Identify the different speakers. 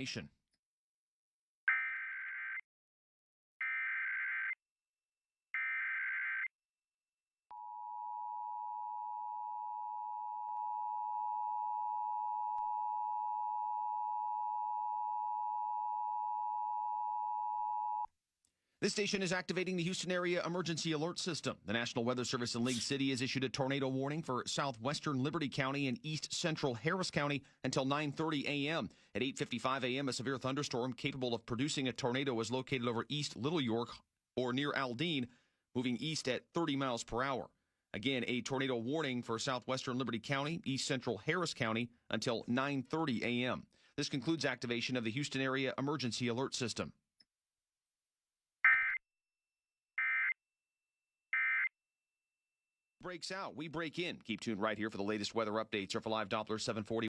Speaker 1: Nation. This station is activating the Houston Area Emergency Alert System. The National Weather Service in League City has issued a tornado warning for southwestern Liberty County and east central Harris County until 9:30 a.m. At 8:55 a.m., a severe thunderstorm capable of producing a tornado was located over East Little York or near Aldine, moving east at 30 miles per hour. Again, a tornado warning for southwestern Liberty County, east central Harris County until 9:30 a.m. This concludes activation of the Houston Area Emergency Alert System. Breaks out, we break in. Keep tuned right here for the latest weather updates. Surf Live Doppler 740.